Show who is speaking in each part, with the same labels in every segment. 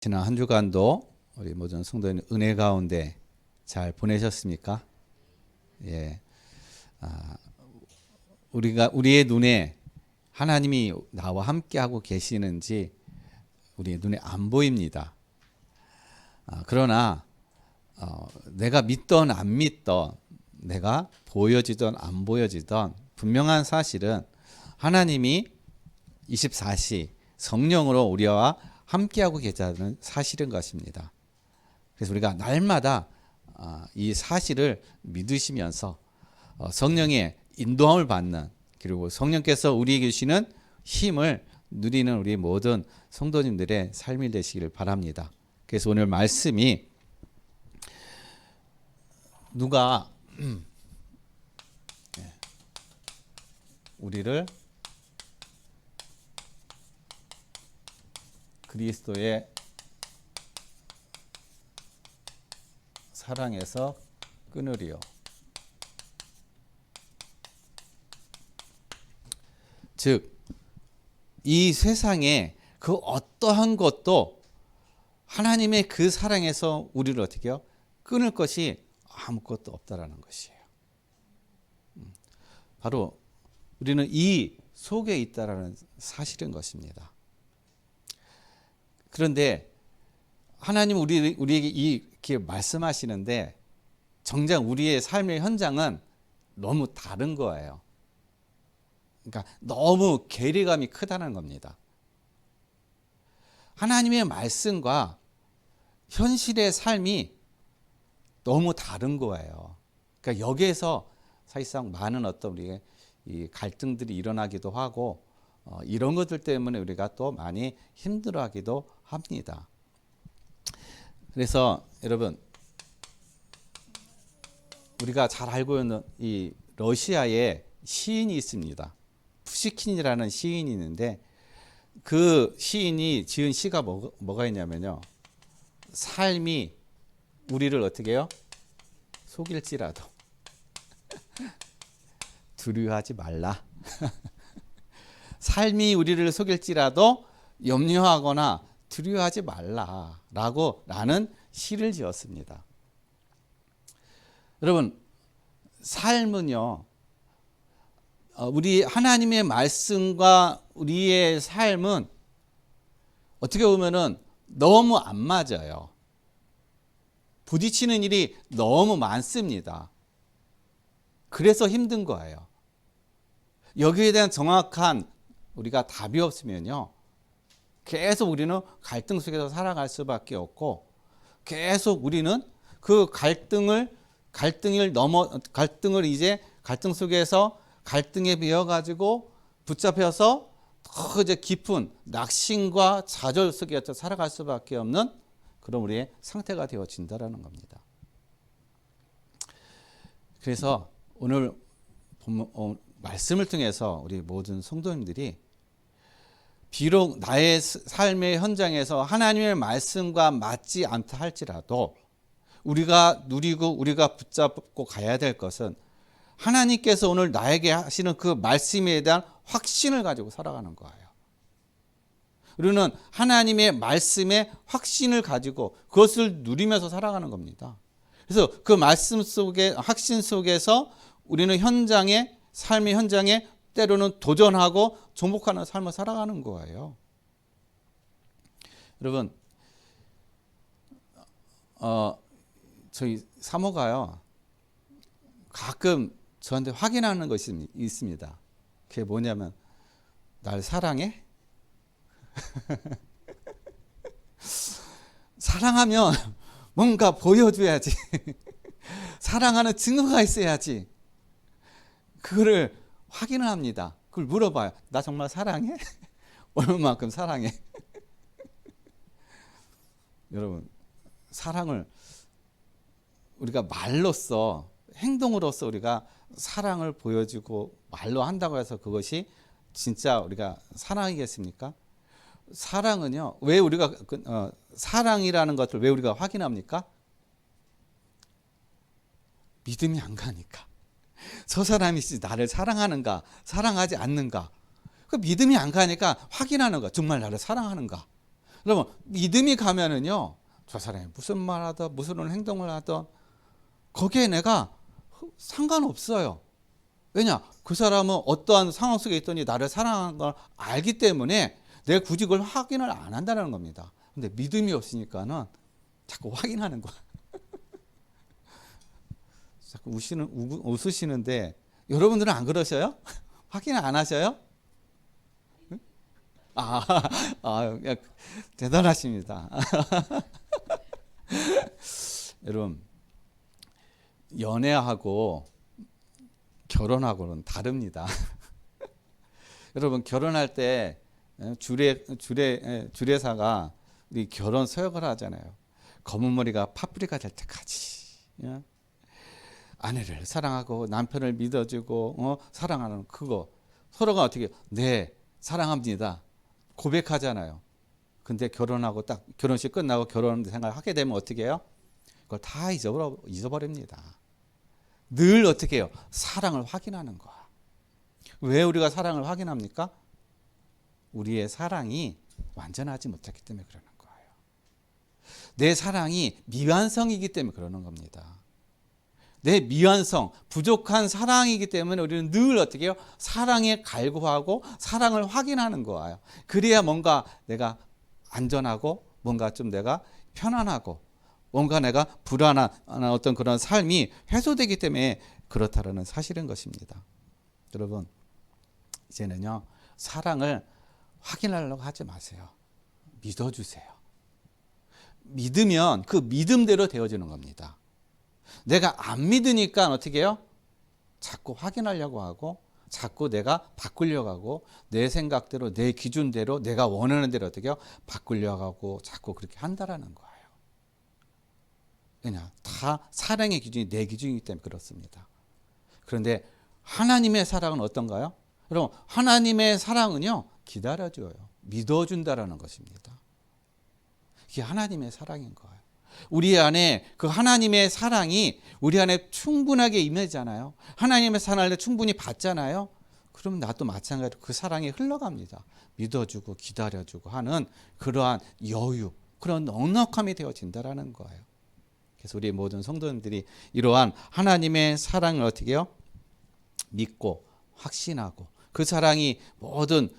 Speaker 1: 지난 한 주간도 우리 모든 성도님 은혜 가운데 잘 보내셨습니까? 예. 우리의 눈에 하나님이 나와 함께 하고 계시는지 우리의 눈에 안 보입니다. 그러나 내가 믿던 안 믿던, 내가 보여지던 안 보여지던 분명한 사실은 하나님이 24시 성령으로 우리와 함께하고 계시다는 사실인 것입니다. 그래서 우리가 날마다 이 사실을 믿으시면서 성령의 인도함을 받는, 그리고 성령께서 우리에게 주시는 힘을 누리는 우리 모든 성도님들의 삶이 되시기를 바랍니다. 그래서 오늘 말씀이 누가 우리를 그리스도의 사랑에서 끊으리요. 즉, 이 세상에 그 어떠한 것도 하나님의 그 사랑에서 우리를 어떻게 해요? 끊을 것이 아무것도 없다라는 것이에요. 바로 우리는 이 속에 있다라는 사실인 것입니다. 그런데 하나님은 우리에게 이렇게 말씀하시는데 정작 우리의 삶의 현장은 너무 다른 거예요. 그러니까 너무 괴리감이 크다는 겁니다. 하나님의 말씀과 현실의 삶이 너무 다른 거예요. 그러니까 여기에서 사실상 많은 어떤 우리의 이 갈등들이 일어나기도 하고 이런 것들 때문에 우리가 또 많이 힘들어하기도 합니다. 그래서 여러분, 우리가 잘 알고 있는 이 러시아에 시인이 있습니다. 푸시킨이라는 시인이 있는데 그 시인이 지은 시가 뭐가 있냐면요, 삶이 우리를 어떻게 해요? 속일지라도 두려워하지 말라. 삶이 우리를 속일지라도 염려하거나 두려워하지 말라라는 시를 지었습니다. 여러분, 삶은요, 우리 하나님의 말씀과 우리의 삶은 어떻게 보면은 너무 안 맞아요. 부딪히는 일이 너무 많습니다. 그래서 힘든 거예요. 여기에 대한 정확한 우리가 답이 없으면요, 계속 우리는 갈등 속에서 살아갈 수밖에 없고, 계속 우리는 그 갈등을 갈등 속에서 갈등에 비어 가지고 붙잡혀서 더 이제 깊은 낙심과 좌절 속에서 살아갈 수밖에 없는 그런 우리의 상태가 되어진다라는 겁니다. 그래서 오늘 말씀을 통해서 우리 모든 성도님들이 비록 나의 삶의 현장에서 하나님의 말씀과 맞지 않다 할지라도 우리가 누리고 우리가 붙잡고 가야 될 것은 하나님께서 오늘 나에게 하시는 그 말씀에 대한 확신을 가지고 살아가는 거예요. 우리는 하나님의 말씀에 확신을 가지고 그것을 누리면서 살아가는 겁니다. 그래서 그 말씀 속에, 확신 속에서 우리는 삶의 현장에 때로는 도전하고 정복하는 삶을 살아가는 거예요. 여러분, 저희 사모가요, 가끔 저한테 확인하는 것이 있습니다. 그게 뭐냐면, 날 사랑해? 사랑하면 뭔가 보여줘야지. 사랑하는 증거가 있어야지. 그거를 확인을 합니다. 그걸 물어봐요. 나 정말 사랑해? 얼마만큼 사랑해? 여러분, 사랑을 우리가 말로써, 행동으로써 우리가 사랑을 보여주고 말로 한다고 해서 그것이 진짜 우리가 사랑이겠습니까? 사랑은요, 왜 우리가 사랑이라는 것을 왜 우리가 확인합니까? 믿음이 안 가니까. 저 사람이 나를 사랑하는가, 사랑하지 않는가. 그 믿음이 안 가니까 확인하는 거야. 정말 나를 사랑하는가. 여러분 믿음이 가면은요, 저 사람이 무슨 말 하든 무슨 행동을 하든 거기에 내가 상관없어요. 왜냐? 그 사람은 어떠한 상황 속에 있더니 나를 사랑하는 걸 알기 때문에 내가 굳이 그걸 확인을 안 한다는 겁니다. 근데 믿음이 없으니까는 자꾸 확인하는 거야. 자꾸 웃으시는데 여러분들은 안 그러셔요? 확인 안 하셔요? 아, 대단하십니다. 여러분, 연애하고 결혼하고는 다릅니다. 여러분, 결혼할 때 주례사가 우리 결혼 서약을 하잖아요. 검은 머리가 파뿌리가 될 때까지 아내를 사랑하고 남편을 믿어주고 사랑하는 그거 서로가 어떻게 네 사랑합니다 고백하잖아요. 근데 결혼하고 딱 결혼식 끝나고 결혼 생활 하게 되면 어떻게 해요? 그걸 다 잊어버립니다. 늘 어떻게 해요? 사랑을 확인하는 거야. 왜 우리가 사랑을 확인합니까? 우리의 사랑이 완전하지 못했기 때문에 그러는 거예요. 내 사랑이 미완성이기 때문에 그러는 겁니다. 내 미완성, 부족한 사랑이기 때문에 우리는 늘 어떻게 해요? 사랑에 갈구하고 사랑을 확인하는 거예요. 그래야 뭔가 내가 안전하고 뭔가 좀 내가 편안하고 뭔가 내가 불안한 어떤 그런 삶이 해소되기 때문에 그렇다라는 사실인 것입니다. 여러분, 이제는요, 사랑을 확인하려고 하지 마세요. 믿어주세요. 믿으면 그 믿음대로 되어지는 겁니다. 내가 안 믿으니까 어떻게 해요? 자꾸 확인하려고 하고 자꾸 내가 바꾸려고 하고 내 생각대로 내 기준대로 내가 원하는 대로 어떻게 해요? 바꾸려고 하고 자꾸 그렇게 한다라는 거예요. 왜냐? 다 사랑의 기준이 내 기준이기 때문에 그렇습니다. 그런데 하나님의 사랑은 어떤가요? 여러분, 하나님의 사랑은요, 기다려줘요. 믿어준다라는 것입니다. 이게 하나님의 사랑인 거예요. 우리 안에 그 하나님의 사랑이 우리 안에 충분하게 임하잖아요. 하나님의 사랑을 충분히 받잖아요. 그러면 나도 마찬가지로 그 사랑이 흘러갑니다. 믿어주고 기다려주고 하는 그러한 여유, 그런 넉넉함이 되어진다라는 거예요. 그래서 우리 모든 성도님들이 이러한 하나님의 사랑을 어떻게 해요? 믿고 확신하고 그 사랑이 모든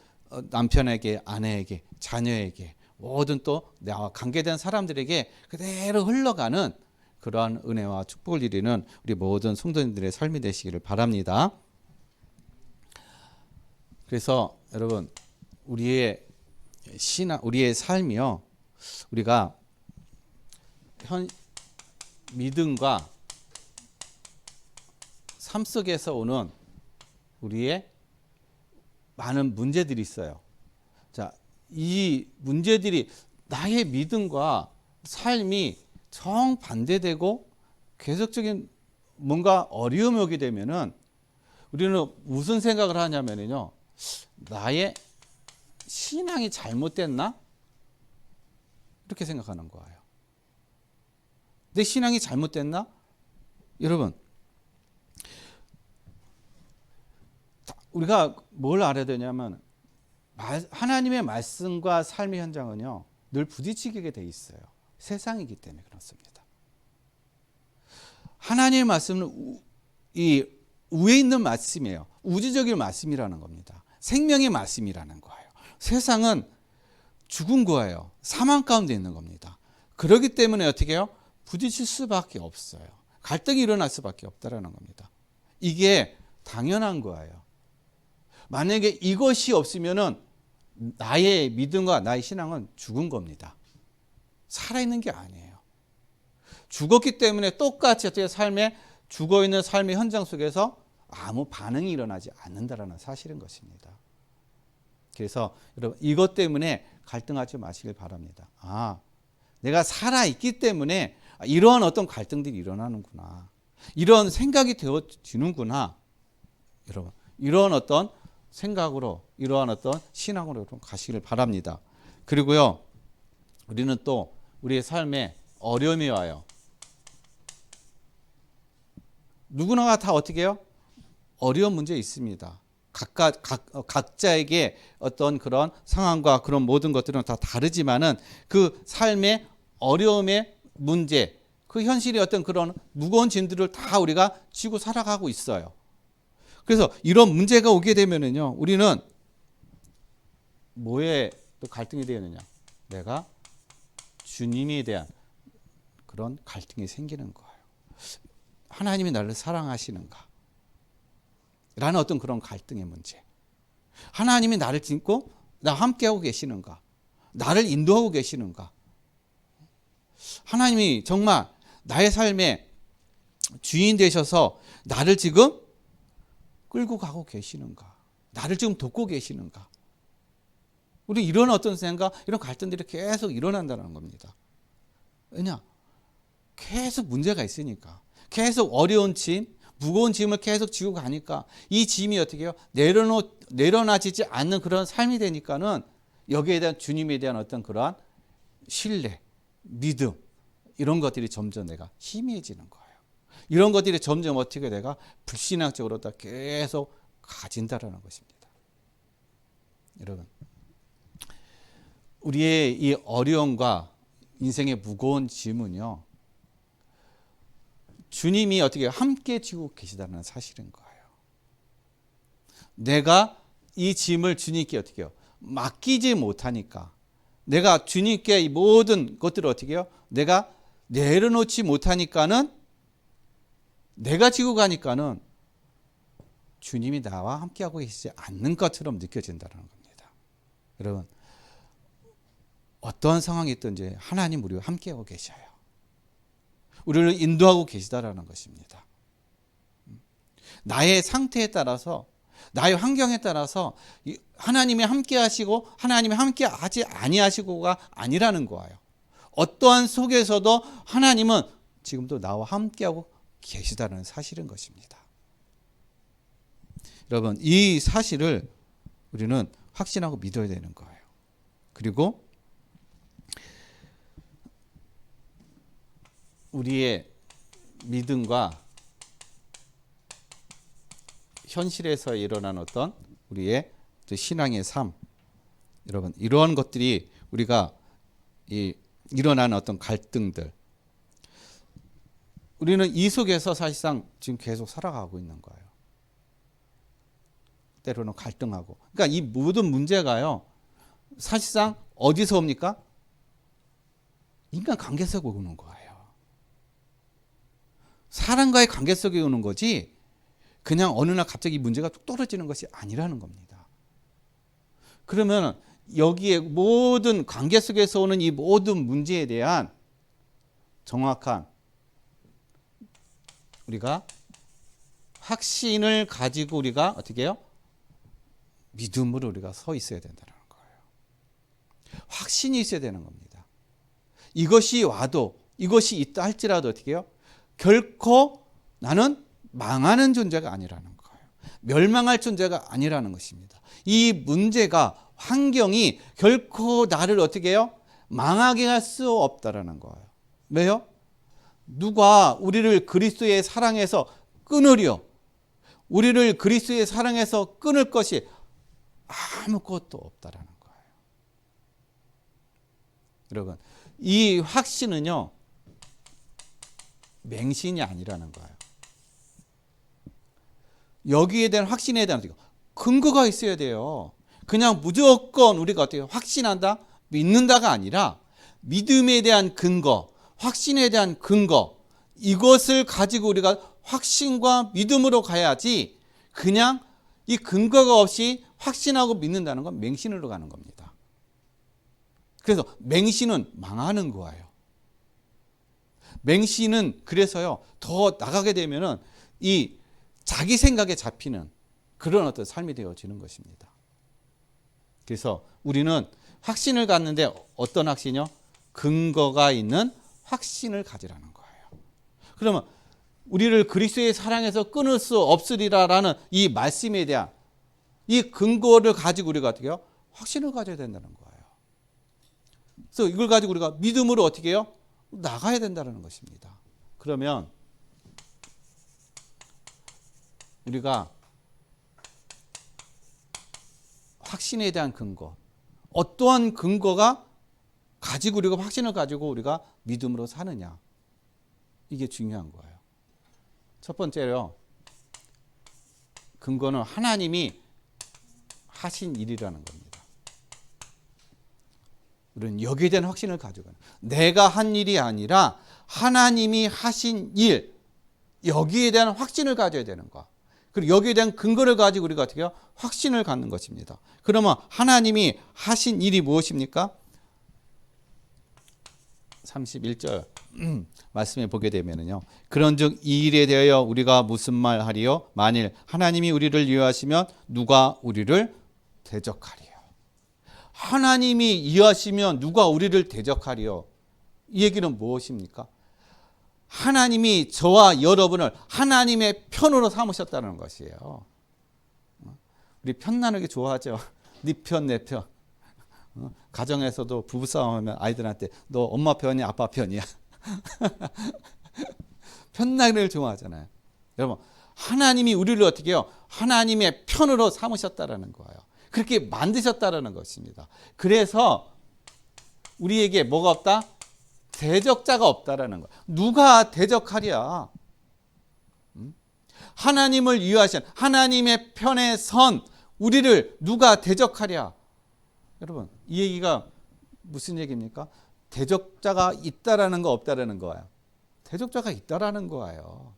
Speaker 1: 남편에게, 아내에게, 자녀에게 모든 또 나와 관계된 사람들에게 그대로 흘러가는 그러한 은혜와 축복을 이루는 우리 모든 성도님들의 삶이 되시기를 바랍니다. 그래서 여러분, 우리의 우리의 삶이요, 우리가 믿음과 삶 속에서 오는 우리의 많은 문제들이 있어요. 자, 이 문제들이 나의 믿음과 삶이 정반대되고 계속적인 뭔가 어려움이 오게 되면은 우리는 무슨 생각을 하냐면요, 나의 신앙이 잘못됐나? 이렇게 생각하는 거예요. 내 신앙이 잘못됐나? 여러분, 우리가 뭘 알아야 되냐면 하나님의 말씀과 삶의 현장은요, 늘 부딪히게 돼 있어요. 세상이기 때문에 그렇습니다. 하나님의 말씀은 이 위에 있는 말씀이에요. 우주적인 말씀이라는 겁니다. 생명의 말씀이라는 거예요. 세상은 죽은 거예요. 사망 가운데 있는 겁니다. 그렇기 때문에 어떻게 해요? 부딪힐 수밖에 없어요. 갈등이 일어날 수밖에 없다라는 겁니다. 이게 당연한 거예요. 만약에 이것이 없으면은 나의 믿음과 나의 신앙은 죽은 겁니다. 살아있는 게 아니에요. 죽었기 때문에 똑같이 어떻게 죽어있는 삶의 현장 속에서 아무 반응이 일어나지 않는다라는 사실인 것입니다. 그래서 여러분, 이것 때문에 갈등하지 마시길 바랍니다. 내가 살아있기 때문에 이러한 어떤 갈등들이 일어나는구나, 이런 생각이 되어지는구나. 여러분, 이런 어떤 생각으로, 이러한 어떤 신앙으로 가시길 바랍니다. 그리고요, 우리는 또 우리의 삶에 어려움이 와요. 누구나 다 어떻게 해요? 어려운 문제 있습니다. 각자에게 어떤 그런 상황과 그런 모든 것들은 다 다르지만은 그 삶의 어려움의 문제, 그 현실의 어떤 그런 무거운 짐들을 다 우리가 지고 살아가고 있어요. 그래서 이런 문제가 오게 되면은요, 우리는 뭐에 또 갈등이 되느냐? 내가 주님에 대한 그런 갈등이 생기는 거예요. 하나님이 나를 사랑하시는가? 라는 어떤 그런 갈등의 문제. 하나님이 나를 믿고 나와 함께하고 계시는가? 나를 인도하고 계시는가? 하나님이 정말 나의 삶의 주인 되셔서 나를 지금 끌고 가고 계시는가? 나를 지금 돕고 계시는가? 우리 이런 어떤 생각, 이런 갈등들이 계속 일어난다는 겁니다. 왜냐? 계속 문제가 있으니까. 계속 어려운 짐, 무거운 짐을 계속 지고 가니까 이 짐이 어떻게 해요? 내려놔지지 않는 그런 삶이 되니까는 여기에 대한 주님에 대한 어떤 그러한 신뢰, 믿음, 이런 것들이 점점 내가 희미해지는 거예요. 이런 것들이 점점 어떻게 내가 불신앙적으로 다 계속 가진다라는 것입니다. 여러분, 우리의 이 어려움과 인생의 무거운 짐은요, 주님이 어떻게 함께 지고 계시다는 사실인 거예요. 내가 이 짐을 주님께 어떻게 해요? 맡기지 못하니까, 내가 주님께 이 모든 것들을 어떻게 해요? 내가 내려놓지 못하니까는, 내가 지고 가니까는 주님이 나와 함께하고 계시지 않는 것처럼 느껴진다는 겁니다. 여러분, 어떠한 상황이 있든지 하나님 우리와 함께하고 계셔요. 우리를 인도하고 계시다라는 것입니다. 나의 상태에 따라서, 나의 환경에 따라서 하나님이 함께 하시고 하나님이 함께 하지 아니하시고가 아니라는 거예요. 어떠한 속에서도 하나님은 지금도 나와 함께하고 계시다는 사실인 것입니다. 여러분, 이 사실을 우리는 확신하고 믿어야 되는 거예요. 그리고 우리의 믿음과 현실에서 일어난 어떤 우리의 신앙의 삶, 여러분, 이러한 것들이 우리가 일어나는 어떤 갈등들, 우리는 이 속에서 사실상 지금 계속 살아가고 있는 거예요. 때로는 갈등하고. 그러니까 이 모든 문제가요, 사실상 어디서 옵니까? 인간 관계 속에 오는 거예요. 사람과의 관계 속에 오는 거지, 그냥 어느 날 갑자기 문제가 뚝 떨어지는 것이 아니라는 겁니다. 그러면 여기에 모든 관계 속에서 오는 이 모든 문제에 대한 정확한 우리가 확신을 가지고 우리가 어떻게 해요? 믿음으로 우리가 서 있어야 된다는 거예요. 확신이 있어야 되는 겁니다. 이것이 와도, 이것이 있다 할지라도 어떻게 해요? 결코 나는 망하는 존재가 아니라는 거예요. 멸망할 존재가 아니라는 것입니다. 이 문제가, 환경이 결코 나를 어떻게 해요? 망하게 할 수 없다라는 거예요. 왜요? 누가 우리를 그리스도의 사랑에서 끊으려, 우리를 그리스도의 사랑에서 끊을 것이 아무것도 없다라는 거예요. 여러분, 이 확신은요, 맹신이 아니라는 거예요. 여기에 대한 확신에 대한 근거가 있어야 돼요. 그냥 무조건 우리가 어떻게 확신한다, 믿는다가 아니라 믿음에 대한 근거, 확신에 대한 근거, 이것을 가지고 우리가 확신과 믿음으로 가야지, 그냥 이 근거가 없이 확신하고 믿는다는 건 맹신으로 가는 겁니다. 그래서 맹신은 망하는 거예요. 맹신은 그래서요, 더 나가게 되면은 이 자기 생각에 잡히는 그런 어떤 삶이 되어지는 것입니다. 그래서 우리는 확신을 갖는데 어떤 확신이요? 근거가 있는 확신을 가지라는 거예요. 그러면 우리를 그리스도의 사랑에서 끊을 수 없으리라라는 이 말씀에 대한 이 근거를 가지고 우리가 어떻게 해요? 확신을 가져야 된다는 거예요. 그래서 이걸 가지고 우리가 믿음으로 어떻게 해요? 나가야 된다는 것입니다. 그러면 우리가 확신에 대한 근거. 어떠한 근거가 가지고 우리가 확신을 가지고 우리가 믿음으로 사느냐. 이게 중요한 거예요. 첫 번째로 근거는 하나님이 하신 일이라는 겁니다. 우리는 여기에 대한 확신을 가지고 내가 한 일이 아니라 하나님이 하신 일, 여기에 대한 확신을 가져야 되는 거야. 그리고 여기에 대한 근거를 가지고 우리가 어떻게 해요? 확신을 갖는 것입니다. 그러면 하나님이 하신 일이 무엇입니까? 31절 말씀에 보게 되면은요. 그런즉 이 일에 대하여 우리가 무슨 말 하리요? 만일 하나님이 우리를 이해하시면 누가 우리를 대적하리요? 하나님이 이해하시면 누가 우리를 대적하리요? 이 얘기는 무엇입니까? 하나님이 저와 여러분을 하나님의 편으로 삼으셨다는 것이에요. 우리 편 나누기 좋아하죠. 네 편, 내 편. 가정에서도 부부싸움하면 아이들한테 너 엄마 편이야, 아빠 편이야. 편 나누기를 좋아하잖아요. 여러분, 하나님이 우리를 어떻게 해요? 하나님의 편으로 삼으셨다라는 거예요. 그렇게 만드셨다라는 것입니다. 그래서 우리에게 뭐가 없다? 대적자가 없다라는 거야. 누가 대적하랴? 하나님을 이해하신 하나님의 편에 선 우리를 누가 대적하랴? 여러분, 이 얘기가 무슨 얘기입니까? 대적자가 있다라는 거 없다라는 거예요. 대적자가 있다라는 거예요.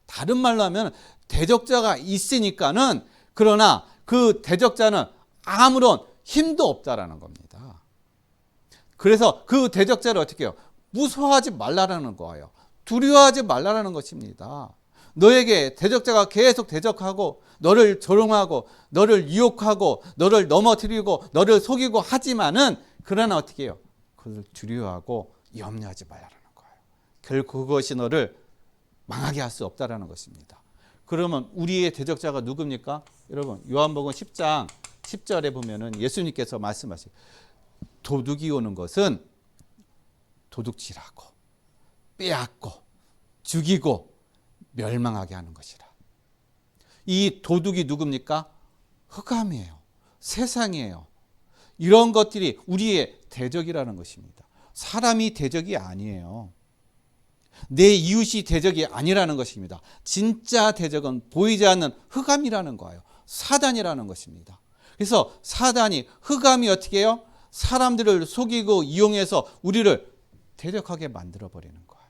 Speaker 1: 다른 말로 하면 대적자가 있으니까는 그러나 그 대적자는 아무런 힘도 없다라는 겁니다. 그래서 그 대적자를 어떻게 해요? 무서워하지 말라라는 거예요. 두려워하지 말라라는 것입니다. 너에게 대적자가 계속 대적하고 너를 조롱하고 너를 유혹하고 너를 넘어뜨리고 너를 속이고 하지만은 그러나 어떻게 해요? 그것을 두려워하고 염려하지 말라라는 거예요. 결국 그것이 너를 망하게 할 수 없다라는 것입니다. 그러면 우리의 대적자가 누굽니까? 여러분, 요한복음 10장 10절에 보면은 예수님께서 말씀하시죠. 도둑이 오는 것은 도둑질하고 빼앗고 죽이고 멸망하게 하는 것이라. 이 도둑이 누굽니까? 흑암이에요. 세상이에요. 이런 것들이 우리의 대적이라는 것입니다. 사람이 대적이 아니에요. 내 이웃이 대적이 아니라는 것입니다. 진짜 대적은 보이지 않는 흑암이라는 거예요. 사단이라는 것입니다. 그래서 사단이 흑암이 어떻게 해요? 사람들을 속이고 이용해서 우리를 대적하게 만들어버리는 거예요.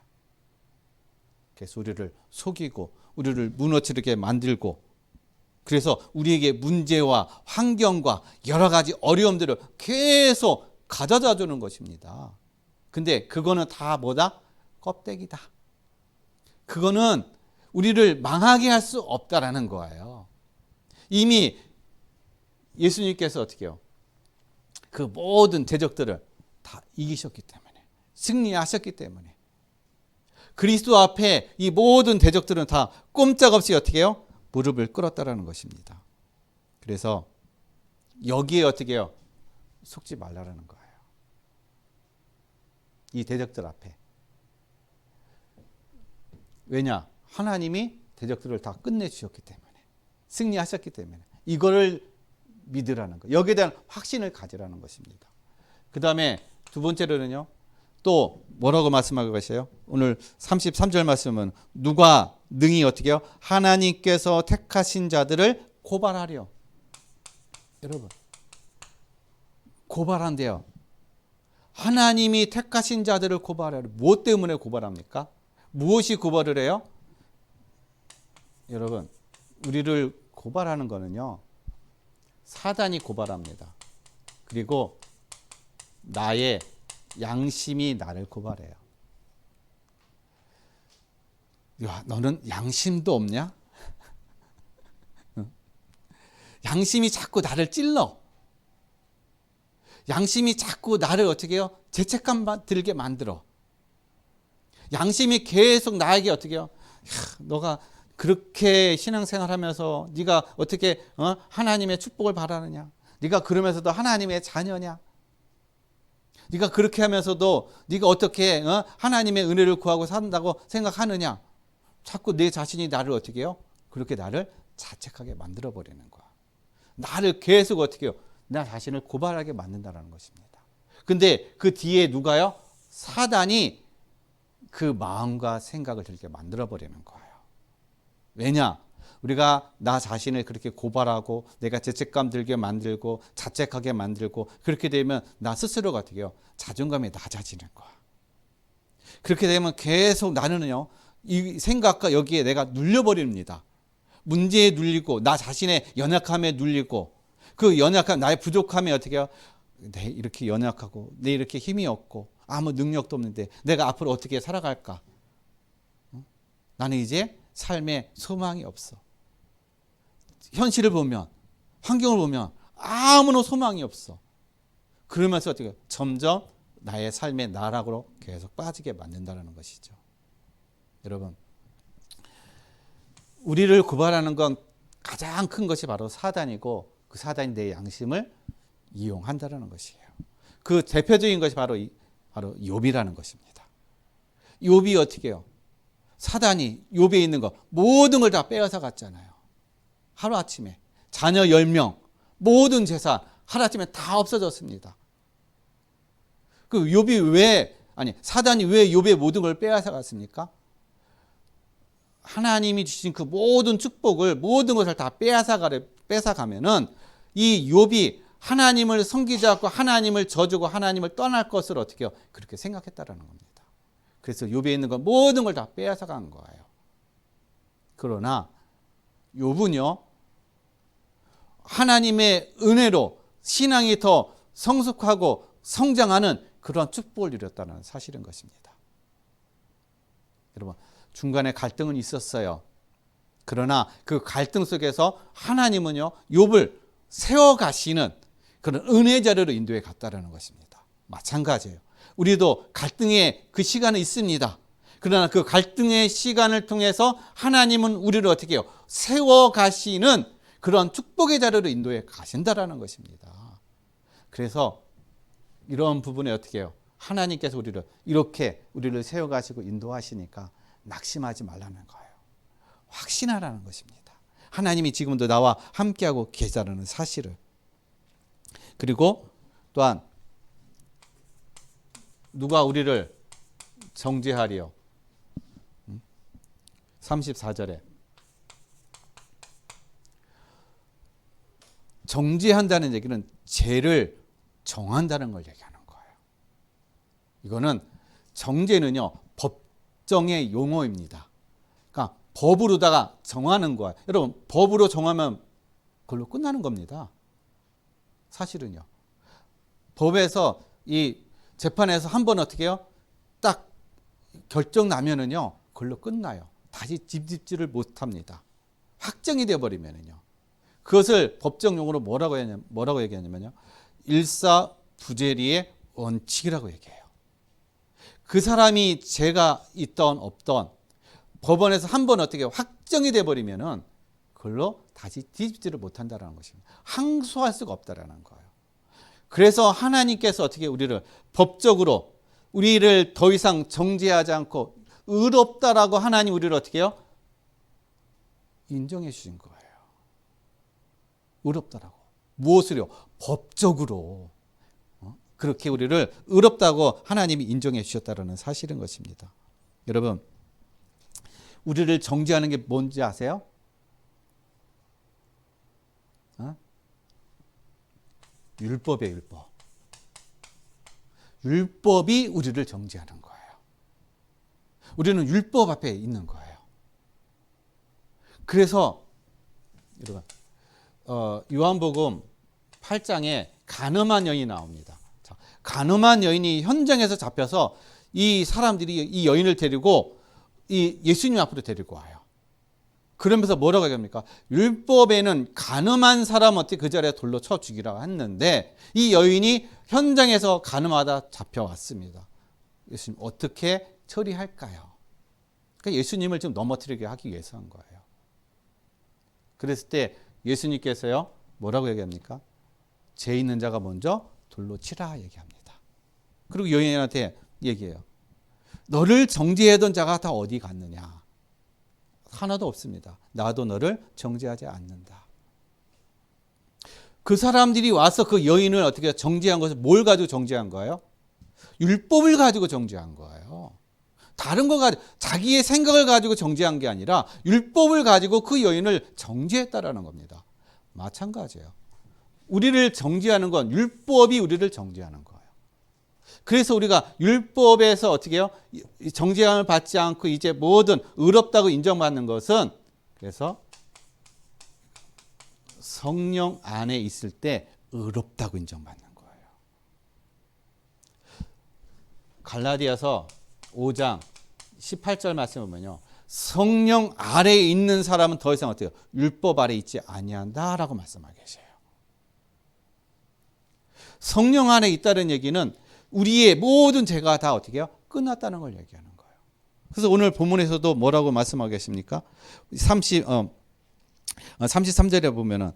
Speaker 1: 그래서 우리를 속이고 우리를 무너뜨리게 만들고 그래서 우리에게 문제와 환경과 여러 가지 어려움들을 계속 가져다 주는 것입니다. 근데 그거는 다 뭐다? 껍데기다. 그거는 우리를 망하게 할 수 없다라는 거예요. 이미 예수님께서 어떻게 해요? 그 모든 대적들을 다 이기셨기 때문에 승리하셨기 때문에 그리스도 앞에 이 모든 대적들은 다 꼼짝없이 어떻게 해요? 무릎을 꿇었다라는 것입니다. 그래서 여기에 어떻게 해요? 속지 말라라는 거예요. 이 대적들 앞에. 왜냐? 하나님이 대적들을 다 끝내주셨기 때문에 승리하셨기 때문에 이거를 믿으라는 거. 여기에 대한 확신을 가지라는 것입니다. 그 다음에 두 번째로는요. 또 뭐라고 말씀하고 계세요? 오늘 33절 말씀은 누가 능히 어떻게 해요? 하나님께서 택하신 자들을 고발하려. 여러분 고발한대요. 하나님이 택하신 자들을 고발하려. 무엇 때문에 고발합니까? 무엇이 고발을 해요? 여러분 우리를 고발하는 거는요. 사단이 고발합니다. 그리고 나의 양심이 나를 고발해요. 야, 너는 양심도 없냐? 양심이 자꾸 나를 찔러. 양심이 자꾸 나를 어떻게 해요? 죄책감 들게 만들어. 양심이 계속 나에게 어떻게 해요? 야, 너가 그렇게 신앙생활하면서 네가 어떻게 하나님의 축복을 바라느냐? 네가 그러면서도 하나님의 자녀냐? 네가 그렇게 하면서도 네가 어떻게 하나님의 은혜를 구하고 산다고 생각하느냐? 자꾸 내 자신이 나를 어떻게 해요? 그렇게 나를 자책하게 만들어버리는 거야. 나를 계속 어떻게 해요? 나 자신을 고발하게 만든다는 것입니다. 근데 그 뒤에 누가요? 사단이 그 마음과 생각을 들게 만들어버리는 거예요. 왜냐? 우리가 나 자신을 그렇게 고발하고 내가 죄책감 들게 만들고 자책하게 만들고 그렇게 되면 나 스스로가 어떻게 해요? 자존감이 낮아지는 거야. 그렇게 되면 계속 나는요, 이 생각과 여기에 내가 눌려버립니다. 문제에 눌리고 나 자신의 연약함에 눌리고 그 연약함, 나의 부족함에 어떻게 해요? 내 이렇게 연약하고 내 이렇게 힘이 없고 아무 능력도 없는데 내가 앞으로 어떻게 살아갈까? 나는 이제 삶에 소망이 없어. 현실을 보면, 환경을 보면 아무런 소망이 없어. 그러면서 어떻게 점점 나의 삶의 나락으로 계속 빠지게 만든다는 것이죠. 여러분, 우리를 고발하는 건 가장 큰 것이 바로 사단이고 그 사단이 내 양심을 이용한다는 것이에요. 그 대표적인 것이 바로 욥이라는 것입니다. 욥이 어떻게 해요? 사단이 욥에 있는 거 모든 걸 다 빼앗아 갔잖아요. 하루아침에 자녀 10명 모든 재산 하루아침에 다 없어졌습니다. 그 욥이 사단이 왜 욥의 모든 걸 빼앗아 갔습니까? 하나님이 주신 그 모든 축복을 모든 것을 다 뺏어가면은 이 욥이 하나님을 섬기지 않고 하나님을 저주고 하나님을 떠날 것을 어떻게 해요? 그렇게 생각했다라는 겁니다. 그래서 욥에 있는 것 모든 걸 다 빼앗아 간 거예요. 그러나 욥은요, 하나님의 은혜로 신앙이 더 성숙하고 성장하는 그런 축복을 누렸다는 사실인 것입니다. 여러분, 중간에 갈등은 있었어요. 그러나 그 갈등 속에서 하나님은요, 욥을 세워가시는 그런 은혜 자료로 인도해 갔다는 것입니다. 마찬가지예요. 우리도 갈등의 그 시간은 있습니다. 그러나 그 갈등의 시간을 통해서 하나님은 우리를 어떻게 해요? 세워가시는 그런 축복의 자료로 인도해 가신다라는 것입니다. 그래서 이런 부분에 어떻게 해요? 하나님께서 우리를 세워가시고 인도하시니까 낙심하지 말라는 거예요. 확신하라는 것입니다. 하나님이 지금도 나와 함께하고 계시다는 사실을. 그리고 또한 누가 우리를 정죄하리요? 34절에 정죄한다는 얘기는 죄를 정한다는 걸 얘기하는 거예요. 이거는 정죄는요, 법정의 용어입니다. 그러니까 법으로다가 정하는 거예요. 여러분, 법으로 정하면 그걸로 끝나는 겁니다. 사실은요. 법에서 이 재판에서 한 번 어떻게 해요? 딱 결정 나면은요, 그걸로 끝나요. 다시 뒤집지를 못합니다. 확정이 되어버리면은요. 그것을 법정 용어로 뭐라고 얘기하냐면요, 일사부재리의 원칙이라고 얘기해요. 그 사람이 죄가 있던 없던 법원에서 한 번 어떻게 확정이 되어버리면은 그걸로 다시 뒤집지를 못한다는 것입니다. 항소할 수가 없다라는 거예요. 그래서 하나님께서 어떻게 우리를 법적으로 우리를 더 이상 정죄하지 않고 의롭다라고 하나님 우리를 어떻게 해요? 인정해 주신 거예요. 의롭다라고. 무엇을요? 법적으로. 그렇게 우리를 의롭다고 하나님이 인정해 주셨다는 사실인 것입니다. 여러분, 우리를 정죄하는 게 뭔지 아세요? 율법이에요, 율법. 율법이 우리를 정죄하는 거예요. 우리는 율법 앞에 있는 거예요. 그래서 여러분, 요한복음 8장에 가늠한 여인이 나옵니다. 자, 가늠한 여인이 현장에서 잡혀서 이 사람들이 이 여인을 데리고 이 예수님 앞으로 데리고 와요. 그러면서 뭐라고 얘기합니까? 율법에는 가늠한 사람 어떻게 그 자리에 돌로 쳐 죽이라고 했는데 이 여인이 현장에서 가늠하다 잡혀왔습니다. 예수님 어떻게 처리할까요? 그러니까 예수님을 좀 넘어뜨리게 하기 위해서 한 거예요. 그랬을 때 예수님께서요, 뭐라고 얘기합니까? 죄 있는 자가 먼저 돌로 치라 얘기합니다. 그리고 여인한테 얘기해요. 너를 정죄하던 자가 다 어디 갔느냐? 하나도 없습니다. 나도 너를 정죄하지 않는다. 그 사람들이 와서 그 여인을 어떻게 정죄한 것을 뭘 가지고 정죄한 거예요? 율법을 가지고 정죄한 거예요. 다른 거 가지고 자기의 생각을 가지고 정죄한 게 아니라 율법을 가지고 그 여인을 정죄했다라는 겁니다. 마찬가지예요. 우리를 정죄하는 건 율법이 우리를 정죄하는 거예요. 그래서 우리가 율법에서 어떻게 해요? 정죄함을 받지 않고 이제 뭐든 의롭다고 인정받는 것은 그래서 성령 안에 있을 때 의롭다고 인정받는 거예요. 갈라디아서 5장 18절 말씀 보면요. 성령 아래에 있는 사람은 더 이상 어때요? 율법 아래에 있지 아니한다라고 말씀하고 계세요. 성령 안에 있다는 얘기는 우리의 모든 죄가 다 어떻게 해요? 끝났다는 걸 얘기하는 거예요. 그래서 오늘 본문에서도 뭐라고 말씀하고 계십니까? 33절에 보면은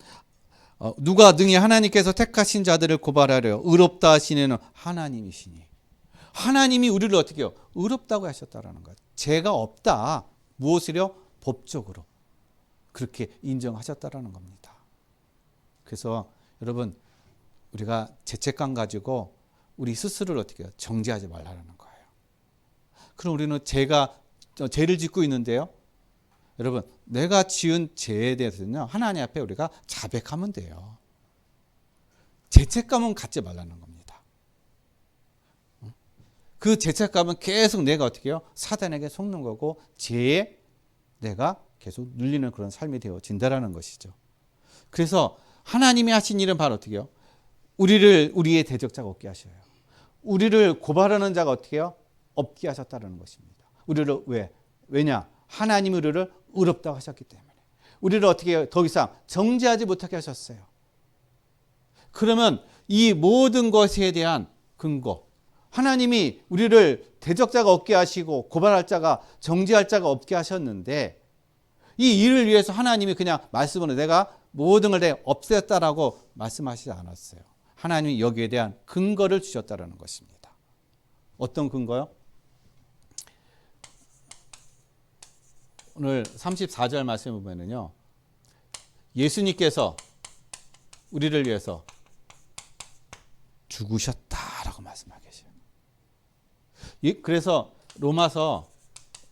Speaker 1: 누가 능히 하나님께서 택하신 자들을 고발하려 의롭다 하시는 하나님이시니 하나님이 우리를 어떻게 해요? 의롭다고 하셨다라는 거예요. 죄가 없다. 무엇이요? 법적으로 그렇게 인정하셨다라는 겁니다. 그래서 여러분 우리가 죄책감 가지고 우리 스스로를 어떻게 해요? 정죄하지 말라는 거예요. 그럼 우리는 죄를 짓고 있는데요. 여러분 내가 지은 죄에 대해서는요. 하나님 앞에 우리가 자백하면 돼요. 죄책감은 갖지 말라는 겁니다. 그 죄책감은 계속 내가 어떻게 해요? 사단에게 속는 거고 죄에 내가 계속 눌리는 그런 삶이 되어진다라는 것이죠. 그래서 하나님이 하신 일은 바로 어떻게 해요? 우리의 대적자가 없게 하셔요. 우리를 고발하는 자가 어떻게 해요? 없게 하셨다는 것입니다. 우리를 왜냐? 하나님이 우리를 의롭다고 하셨기 때문에. 우리를 어떻게 해요? 더 이상 정죄하지 못하게 하셨어요. 그러면 이 모든 것에 대한 근거, 하나님이 우리를 대적자가 없게 하시고 고발할 자가 정죄할 자가 없게 하셨는데 이 일을 위해서 하나님이 그냥 말씀으로 내가 모든 걸 다 없앴다라고 말씀하시지 않았어요. 하나님이 여기에 대한 근거를 주셨다는 것입니다. 어떤 근거요? 오늘 34절 말씀을 보면요. 예수님께서 우리를 위해서 죽으셨다라고 말씀하고 계세요. 그래서 로마서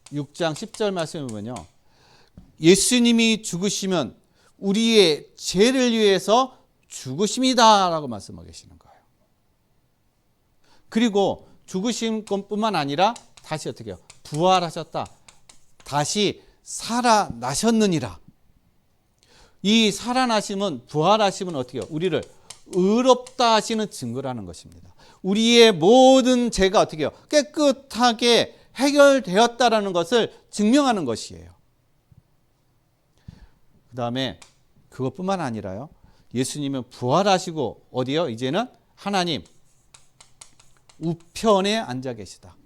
Speaker 1: 6장 10절 말씀을 보면요. 예수님이 죽으시면 우리의 죄를 위해서 죽으심이다라고 말씀하고 계시는 거예요. 그리고 죽으신 것뿐만 아니라 다시 어떻게 해요? 부활하셨다. 다시 살아나셨느니라. 이 살아나심은 부활하심은 어떻게 해요? 우리를 의롭다 하시는 증거라는 것입니다. 우리의 모든 죄가 어떻게 해요? 깨끗하게 해결되었다라는 것을 증명하는 것이에요. 그 다음에 그것뿐만 아니라요. 예수님은 부활하시고 어디요? 이제는 하나님 우편에 앉아 계시다.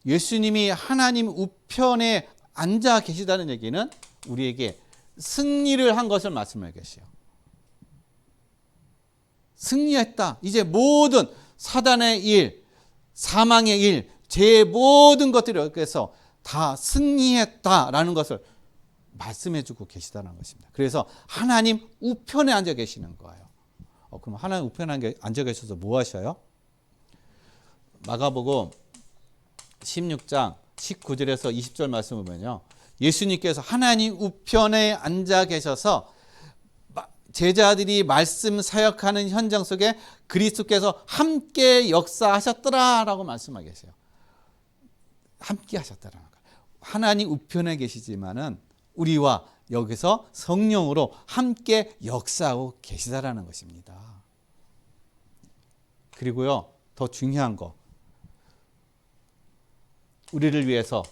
Speaker 1: 예수님이 하나님 우편에 앉아 계시다는 얘기는 우리에게 승리를 한 것을 말씀하고 계세요. 승리했다. 이제 모든 사단의 일, 사망의 일, 죄의 모든 것들이 여기서 다 승리했다라는 것을 말씀해주고 계시다는 것입니다. 그래서 하나님 우편에 앉아 계시는 거예요. 그럼 하나님 우편에 앉아 계셔서 뭐 하셔요? 마가복음 16장 19절에서 20절 말씀을 보면요. 예수님께서 하나님 우편에 앉아 계셔서 제자들이 말씀 사역하는 현장 속에 그리스도께서 함께 역사하셨더라라고 말씀하고 계세요. 함께 하셨더라는 거예요. 하나님 우편에 계시지만은 우리와 여기서 성령으로 함께 역사하고 계시다라는 것입니다. 그리고요, 더 중요한 거, 우리를 위해서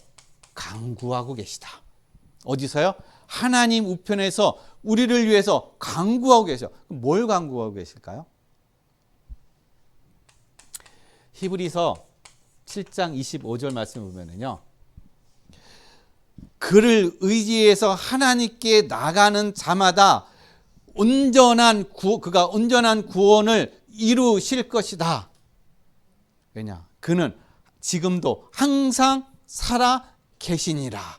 Speaker 1: 간구하고 계시다. 어디서요? 하나님 우편에서 우리를 위해서 간구하고 계셔. 뭘 간구하고 계실까요? 히브리서 7장 25절 말씀을 보면요. 그를 의지해서 하나님께 나가는 자마다 그가 온전한 구원을 이루실 것이다. 왜냐? 그는 지금도 항상 살아 계시니라.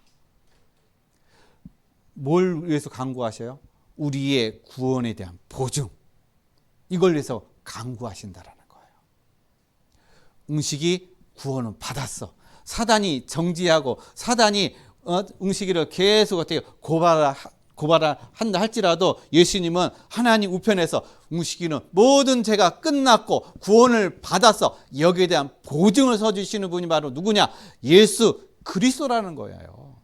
Speaker 1: 뭘 위해서 간구하셔요? 우리의 구원에 대한 보증, 이걸 위해서 강구하신다라는 거예요. 응식이 구원은 받았어. 사단이 정지하고 사단이 응식이를 계속 어떻게 고발한다 할지라도 예수님은 하나님 우편에서 응식이는 모든 죄가 끝났고 구원을 받았어. 여기에 대한 보증을 서주시는 분이 바로 누구냐? 예수 그리스도라는 거예요.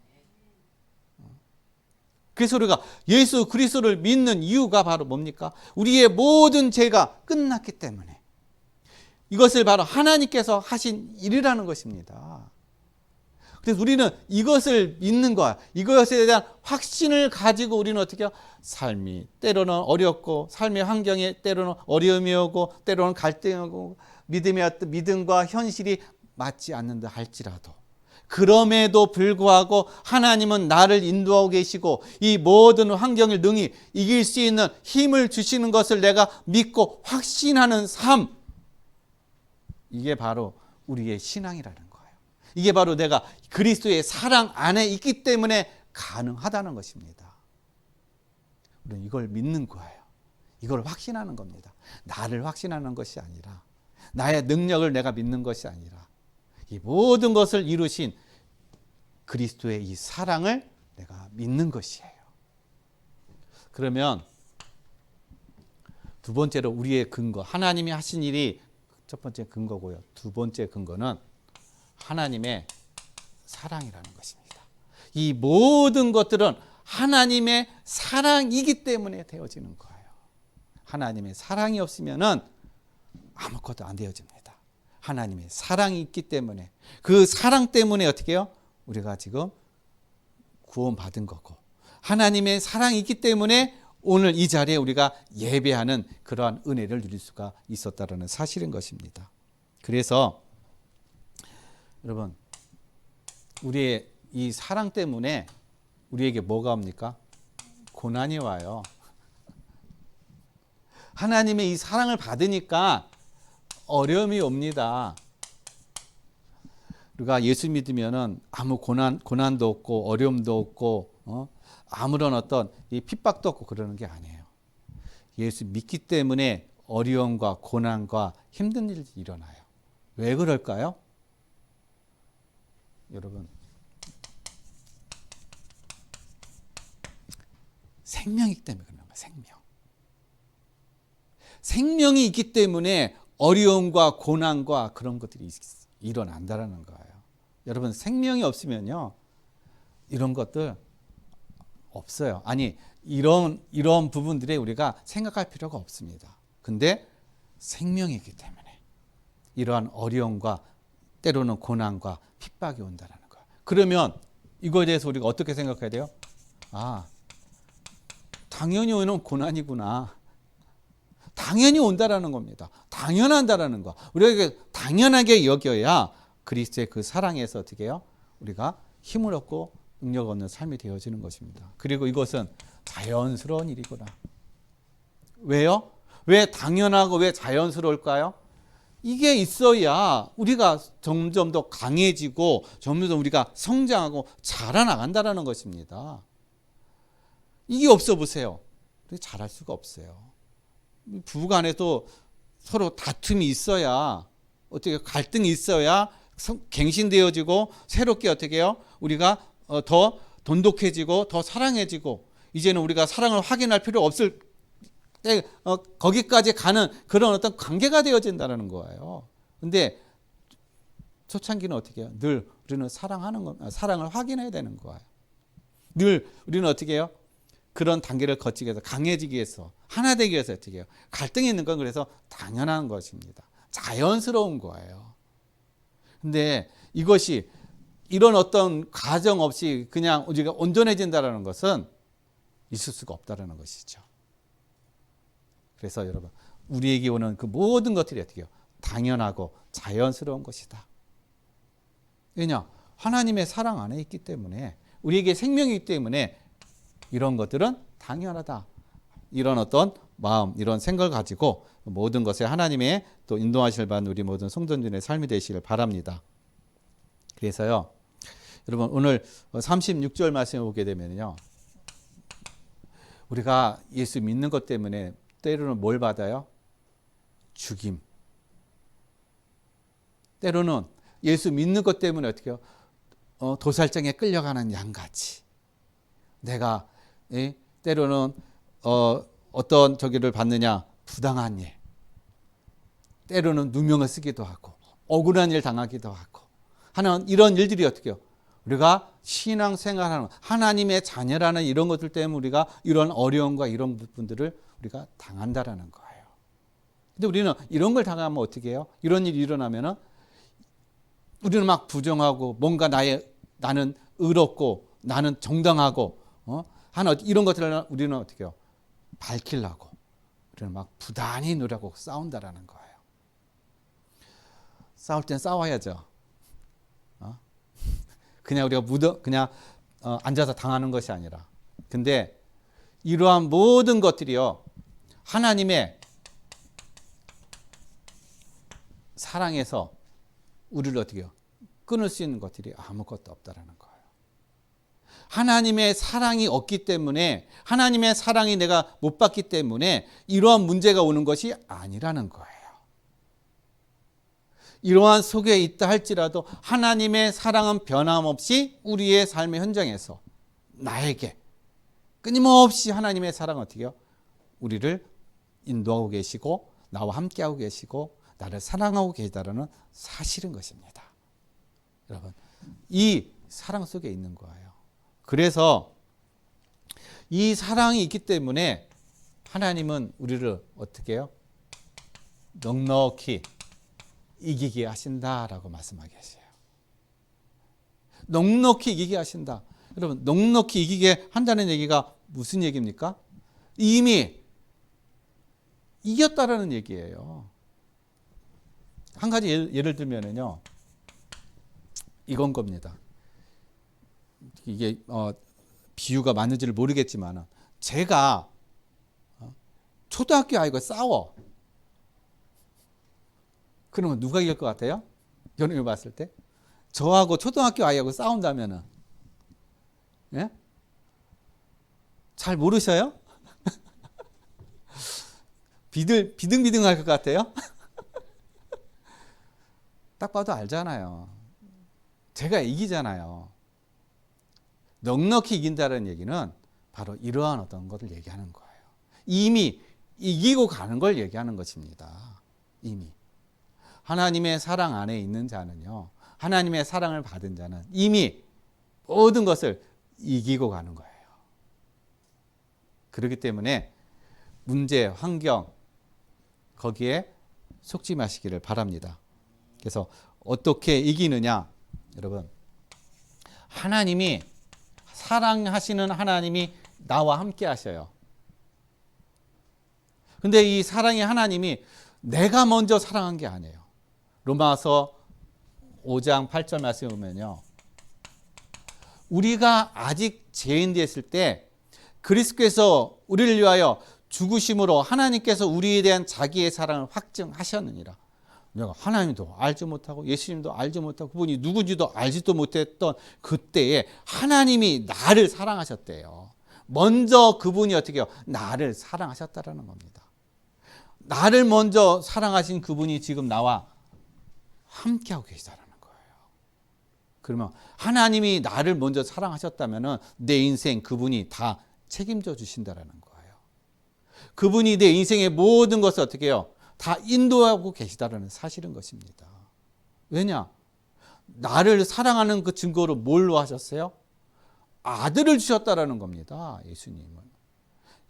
Speaker 1: 그래서 우리가 예수 그리스도를 믿는 이유가 바로 뭡니까? 우리의 모든 죄가 끝났기 때문에. 이것을 바로 하나님께서 하신 일이라는 것입니다. 그래서 우리는 이것을 믿는 거야. 이것에 대한 확신을 가지고 우리는 어떻게 해요? 삶이 때로는 어렵고 삶의 환경에 때로는 어려움이 오고 때로는 갈등이 오고 믿음과 현실이 맞지 않는다 할지라도 그럼에도 불구하고 하나님은 나를 인도하고 계시고 이 모든 환경을 능히 이길 수 있는 힘을 주시는 것을 내가 믿고 확신하는 삶, 이게 바로 우리의 신앙이라는 거예요. 이게 바로 내가 그리스도의 사랑 안에 있기 때문에 가능하다는 것입니다. 우리는 이걸 믿는 거예요. 이걸 확신하는 겁니다. 나를 확신하는 것이 아니라 나의 능력을 내가 믿는 것이 아니라 이 모든 것을 이루신 그리스도의 이 사랑을 내가 믿는 것이에요. 그러면 두 번째로 우리의 근거, 하나님이 하신 일이 첫 번째 근거고요. 두 번째 근거는 하나님의 사랑이라는 것입니다. 이 모든 것들은 하나님의 사랑이기 때문에 되어지는 거예요. 하나님의 사랑이 없으면은 아무것도 안 되어집니다. 하나님의 사랑이 있기 때문에 그 사랑 때문에 어떻게 해요? 우리가 지금 구원받은 거고 하나님의 사랑이 있기 때문에 오늘 이 자리에 우리가 예배하는 그러한 은혜를 누릴 수가 있었다는 사실인 것입니다. 그래서 여러분 우리의 이 사랑 때문에 우리에게 뭐가 옵니까? 고난이 와요. 하나님의 이 사랑을 받으니까 어려움이 옵니다. 우리가 예수 믿으면은 아무 고난도 없고 어려움도 없고 아무런 어떤 이 핍박도 없고 그러는 게 아니에요. 예수 믿기 때문에 어려움과 고난과 힘든 일이 일어나요. 왜 그럴까요? 여러분 생명이기 때문에 그런 거예요. 생명이 있기 때문에 어려움과 고난과 그런 것들이 일어난다는 거예요. 여러분 생명이 없으면요 이런 것들 없어요. 아니 이런 부분들에 우리가 생각할 필요가 없습니다. 근데 생명이 있기 때문에 이러한 어려움과 때로는 고난과 핍박이 온다는 거예요. 그러면 이거에 대해서 우리가 어떻게 생각해야 돼요? 아, 당연히 오는 고난이구나. 당연히 온다라는 겁니다. 당연한다라는 거. 우리가 당연하게 여겨야 그리스도의 그 사랑에서 어떻게 해요? 우리가 힘을 얻고 능력 얻는 삶이 되어지는 것입니다. 그리고 이것은 자연스러운 일이구나. 왜요? 왜 당연하고 왜 자연스러울까요? 이게 있어야 우리가 점점 더 강해지고 점점 더 우리가 성장하고 자라나간다는 것입니다. 이게 없어 보세요. 잘할 수가 없어요. 부부간에도 서로 다툼이 있어야 어떻게 갈등이 있어야 갱신되어지고 새롭게 어떻게 해요? 우리가 더 돈독해지고 더 사랑해지고 이제는 우리가 사랑을 확인할 필요 없을 거기까지 가는 그런 어떤 관계가 되어진다는 거예요. 근데 초창기는 어떻게 해요? 늘 우리는 사랑을 확인해야 되는 거예요. 늘 우리는 어떻게 해요? 그런 단계를 거치기 위해서 강해지기 위해서 하나 되기 위해서 어떻게 해요? 갈등이 있는 건 그래서 당연한 것입니다. 자연스러운 거예요. 근데 이것이 이런 어떤 과정 없이 그냥 우리가 온전해진다는 것은 있을 수가 없다는 것이죠. 그래서 여러분 우리에게 오는 그 모든 것들이 어떻게 해요? 당연하고 자연스러운 것이다. 왜냐? 하나님의 사랑 안에 있기 때문에 우리에게 생명이기 때문에 이런 것들은 당연하다. 이런 어떤 마음, 이런 생각을 가지고 모든 것에 하나님의 또 인도하실 반 우리 모든 성도님의 삶이 되시길 바랍니다. 그래서요, 여러분 오늘 36절 말씀에 보게 되면요, 우리가 예수 믿는 것 때문에 때로는 뭘 받아요? 죽임. 때로는 예수 믿는 것 때문에 어떻게 해요? 도살장에 끌려가는 양같이. 내가 때로는 어떤 저기를 받느냐? 부당한 일. 때로는 누명을 쓰기도 하고 억울한 일 당하기도 하고 하는 이런 일들이 어떻게 해요? 우리가 신앙생활하는 하나님의 자녀라는 이런 것들 때문에 우리가 이런 어려움과 이런 부분들을 우리가 당한다라는 거예요. 근데 우리는 이런 걸 당하면 어떻게 해요? 이런 일이 일어나면은 우리는 막 부정하고 뭔가 나는 의롭고 나는 정당하고 하는 이런 것들을 우리는 어떻게 해요? 밝히려고 우리는 막 부단히 노력하고 싸운다라는 거예요. 싸울 땐 싸워야죠. 그냥 우리가 그냥 앉아서 당하는 것이 아니라. 근데 이러한 모든 것들이요, 하나님의 사랑에서 우리를 어떻게 해요? 끊을 수 있는 것들이 아무것도 없다라는 거예요. 하나님의 사랑이 없기 때문에, 하나님의 사랑이 내가 못 받기 때문에 이러한 문제가 오는 것이 아니라는 거예요. 이러한 속에 있다 할지라도 하나님의 사랑은 변함없이 우리의 삶의 현장에서 나에게 끊임없이 하나님의 사랑은 어떻게 해요? 우리를 인도하고 계시고 나와 함께하고 계시고 나를 사랑하고 계시다는 사실인 것입니다. 여러분, 이 사랑 속에 있는 거예요. 그래서 이 사랑이 있기 때문에 하나님은 우리를 어떻게 해요? 넉넉히 이기게 하신다라고 말씀하게 하세요. 넉넉히 이기게 하신다. 여러분, 넉넉히 이기게 한다는 얘기가 무슨 얘기입니까? 이미 이겼다라는 얘기예요. 한 가지 예를 들면은요, 이건 겁니다. 이게 비유가 맞는지를 모르겠지만, 제가 초등학교 아이가 싸워. 그러면 누가 이길 것 같아요? 여러분이 봤을 때? 저하고 초등학교 아이하고 싸운다면은, 예? 잘 모르셔요? 비등비등할 것 같아요? 딱 봐도 알잖아요. 제가 이기잖아요. 넉넉히 이긴다는 얘기는 바로 이러한 어떤 것을 얘기하는 거예요. 이미 이기고 가는 걸 얘기하는 것입니다. 이미. 하나님의 사랑 안에 있는 자는요, 하나님의 사랑을 받은 자는 이미 모든 것을 이기고 가는 거예요. 그렇기 때문에 문제, 환경, 거기에 속지 마시기를 바랍니다. 그래서 어떻게 이기느냐? 여러분, 하나님이, 사랑하시는 하나님이 나와 함께 하셔요. 근데 이 사랑의 하나님이 내가 먼저 사랑한 게 아니에요. 로마서 5장 8절 말씀에 보면요, 우리가 아직 죄인 되었을 때 그리스도께서 우리를 위하여 죽으심으로 하나님께서 우리에 대한 자기의 사랑을 확증하셨느니라. 내가 하나님도 알지 못하고 예수님도 알지 못하고 그분이 누군지도 알지도 못했던 그때에 하나님이 나를 사랑하셨대요. 먼저 그분이 어떻게 해요? 나를 사랑하셨다라는 겁니다. 나를 먼저 사랑하신 그분이 지금 나와 함께하고 계시다라는 거예요. 그러면 하나님이 나를 먼저 사랑하셨다면 내 인생 그분이 다 책임져 주신다라는 거예요. 그분이 내 인생의 모든 것을 어떻게 해요? 다 인도하고 계시다라는 사실인 것입니다. 왜냐? 나를 사랑하는 그 증거로 뭘로 하셨어요? 아들을 주셨다라는 겁니다. 예수님은.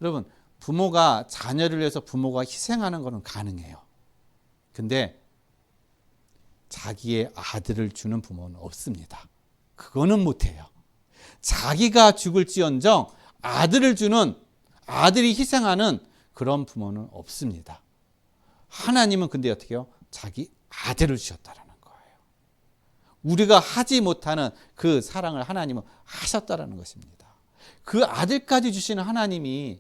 Speaker 1: 여러분, 부모가 자녀를 위해서 부모가 희생하는 것은 가능해요. 근데 자기의 아들을 주는 부모는 없습니다. 그거는 못해요. 자기가 죽을지언정 아들을 주는, 아들이 희생하는 그런 부모는 없습니다. 하나님은 근데 어떻게 해요? 자기 아들을 주셨다라는 거예요. 우리가 하지 못하는 그 사랑을 하나님은 하셨다라는 것입니다. 그 아들까지 주시는 하나님이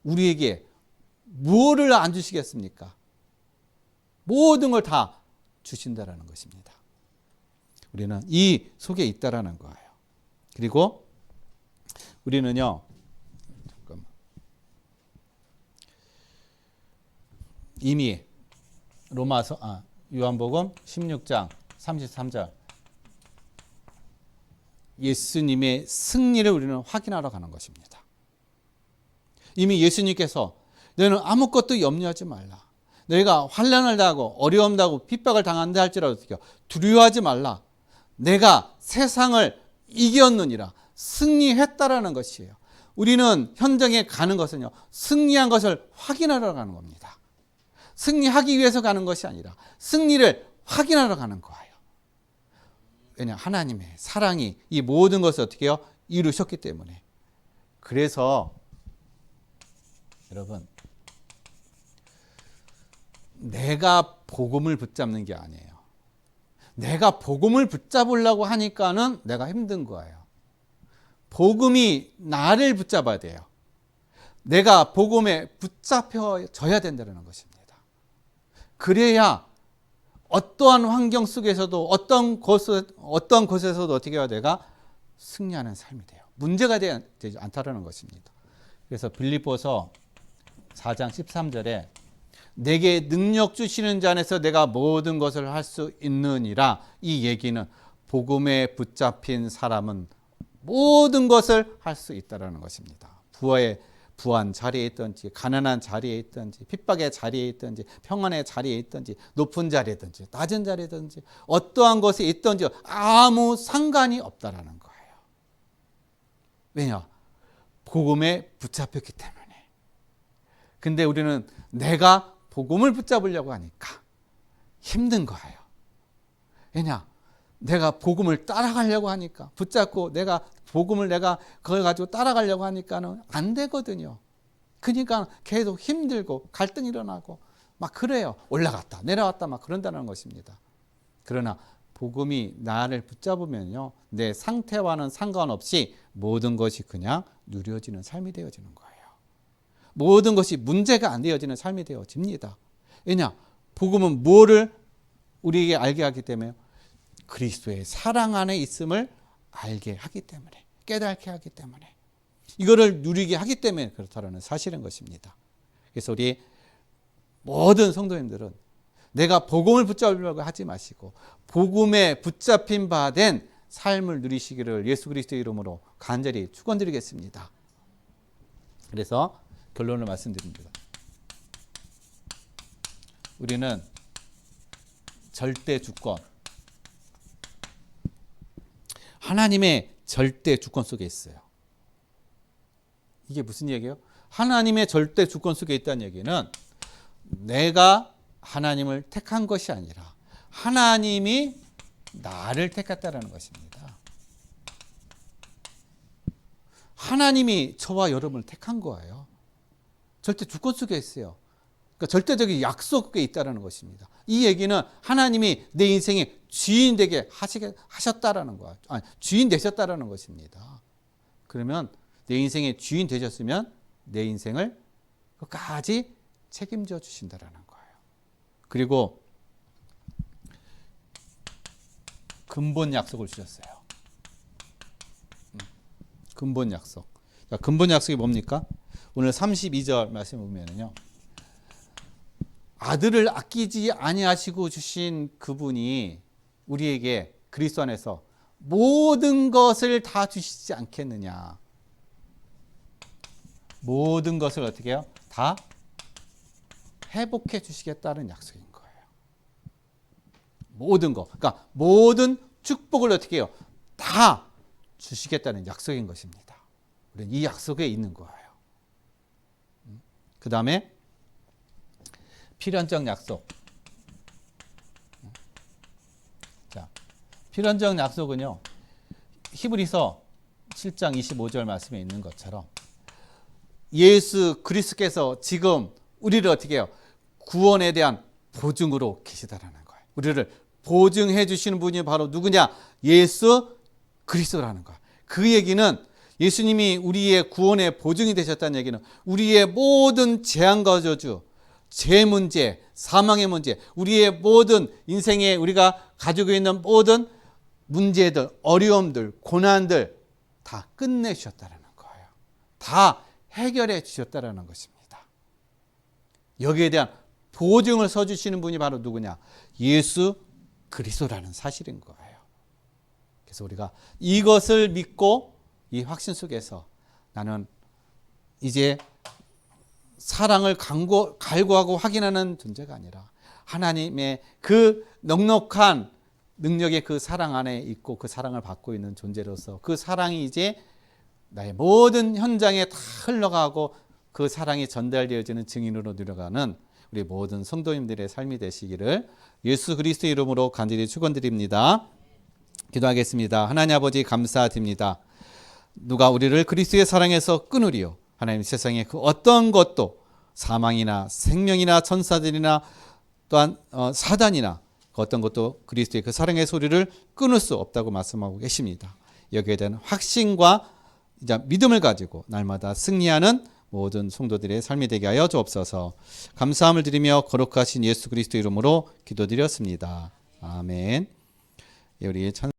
Speaker 1: 우리에게 무엇을 안 주시겠습니까? 모든 걸 다 주신다라는 것입니다. 우리는 이 속에 있다라는 거예요. 그리고 우리는요, 이미 요한복음 16장 33절 예수님의 승리를 우리는 확인하러 가는 것입니다. 이미 예수님께서 너는 아무것도 염려하지 말라. 너희가 환난을 당하고 어려움 당하고 핍박을 당한다 할지라도 두려워하지 말라. 내가 세상을 이겼느니라. 승리했다라는 것이에요. 우리는 현장에 가는 것은요, 승리한 것을 확인하러 가는 겁니다. 승리하기 위해서 가는 것이 아니라 승리를 확인하러 가는 거예요. 왜냐, 하나님의 사랑이 이 모든 것을 어떻게 해요? 이루셨기 때문에. 그래서 여러분, 내가 복음을 붙잡는 게 아니에요. 내가 복음을 붙잡으려고 하니까는 내가 힘든 거예요. 복음이 나를 붙잡아야 돼요. 내가 복음에 붙잡혀져야 된다는 것입니다. 그래야 어떠한 환경 속에서도 어떤 곳에서도 어떻게 해야 내가 승리하는 삶이 돼요. 문제가 되지 않다는 것입니다. 그래서 빌립보서 4장 13절에 내게 능력 주시는 자 안에서 내가 모든 것을 할 수 있느니라. 이 얘기는 복음에 붙잡힌 사람은 모든 것을 할 수 있다는 것입니다. 부한 자리에 있든지 가난한 자리에 있든지 핍박의 자리에 있든지 평안의 자리에 있든지 높은 자리에 있든지 낮은 자리에 있든지 어떠한 곳에 있든지 아무 상관이 없다라는 거예요. 왜냐? 복음에 붙잡혔기 때문에. 근데 우리는 내가 복음을 붙잡으려고 하니까 힘든 거예요. 왜냐? 내가 복음을 따라가려고 하니까 붙잡고 복음을 그걸 가지고 따라가려고 하니까는 안 되거든요. 그러니까 계속 힘들고 갈등이 일어나고 막 그래요. 올라갔다 내려왔다 막 그런다는 것입니다. 그러나 복음이 나를 붙잡으면요, 내 상태와는 상관없이 모든 것이 그냥 누려지는 삶이 되어지는 거예요. 모든 것이 문제가 안 되어지는 삶이 되어집니다. 왜냐? 복음은 뭐를 우리에게 알게 하기 때문에 그리스도의 사랑 안에 있음을 알게 하기 때문에, 깨닫게 하기 때문에, 이거를 누리게 하기 때문에 그렇다는 사실인 것입니다. 그래서 우리 모든 성도님들은 내가 복음을 붙잡으려고 하지 마시고 복음에 붙잡힌 바 된 삶을 누리시기를 예수 그리스도의 이름으로 간절히 축원드리겠습니다. 그래서 결론을 말씀드립니다. 우리는 절대 주권, 하나님의 절대 주권 속에 있어요. 이게 무슨 얘기예요? 하나님의 절대 주권 속에 있다는 얘기는 내가 하나님을 택한 것이 아니라 하나님이 나를 택했다는 것입니다. 하나님이 저와 여러분을 택한 거예요. 절대 주권 속에 있어요. 그러니까 절대적인 약속 속에 있다는 것입니다. 이 얘기는 하나님이 내 인생의 주인 되게 하셨다라는 거예요. 아니, 주인 되셨다라는 것입니다. 그러면 내 인생의 주인 되셨으면 내 인생을 끝까지 책임져 주신다라는 거예요. 그리고 근본 약속을 주셨어요. 근본 약속. 자, 근본 약속이 뭡니까? 오늘 32절 말씀 보면은요, 아들을 아끼지 아니하시고 주신 그분이 우리에게 그리스도 안에서 모든 것을 다 주시지 않겠느냐. 모든 것을 어떻게 해요? 다 회복해 주시겠다는 약속인 거예요. 모든 것. 그러니까 모든 축복을 어떻게 해요? 다 주시겠다는 약속인 것입니다. 우리는 이 약속에 있는 거예요. 그 다음에 필연적 약속. 자, 필연적 약속은요, 히브리서 7장 25절 말씀에 있는 것처럼 예수 그리스도께서 지금 우리를 어떻게 해요? 구원에 대한 보증으로 계시다라는 거예요. 우리를 보증해 주시는 분이 바로 누구냐? 예수 그리스도라는 거예요. 그 얘기는 예수님이 우리의 구원의 보증이 되셨다는 얘기는 우리의 모든 재앙과 저주, 죄 문제, 사망의 문제, 우리의 모든 인생에 우리가 가지고 있는 모든 문제들, 어려움들, 고난들 다 끝내주셨다는 거예요. 다 해결해 주셨다는 것입니다. 여기에 대한 보증을 서주시는 분이 바로 누구냐? 예수 그리스도라는 사실인 거예요. 그래서 우리가 이것을 믿고 이 확신 속에서 나는 이제 사랑을 갈구하고 확인하는 존재가 아니라 하나님의 그 넉넉한 능력의 그 사랑 안에 있고 그 사랑을 받고 있는 존재로서 그 사랑이 이제 나의 모든 현장에 다 흘러가고 그 사랑이 전달되어지는 증인으로 누려가는 우리 모든 성도님들의 삶이 되시기를 예수 그리스도의 이름으로 간절히 축원드립니다. 기도하겠습니다. 하나님 아버지 감사드립니다. 누가 우리를 그리스도의 사랑에서 끊으리요? 하나님 세상에 그 어떤 것도 사망이나 생명이나 천사들이나 또한 사단이나 그 어떤 것도 그리스도의 그 사랑의 소리를 끊을 수 없다고 말씀하고 계십니다. 여기에 대한 확신과 이제 믿음을 가지고 날마다 승리하는 모든 성도들의 삶이 되게 하여 주옵소서. 감사함을 드리며 거룩하신 예수 그리스도 이름으로 기도드렸습니다. 아멘. 우리 찬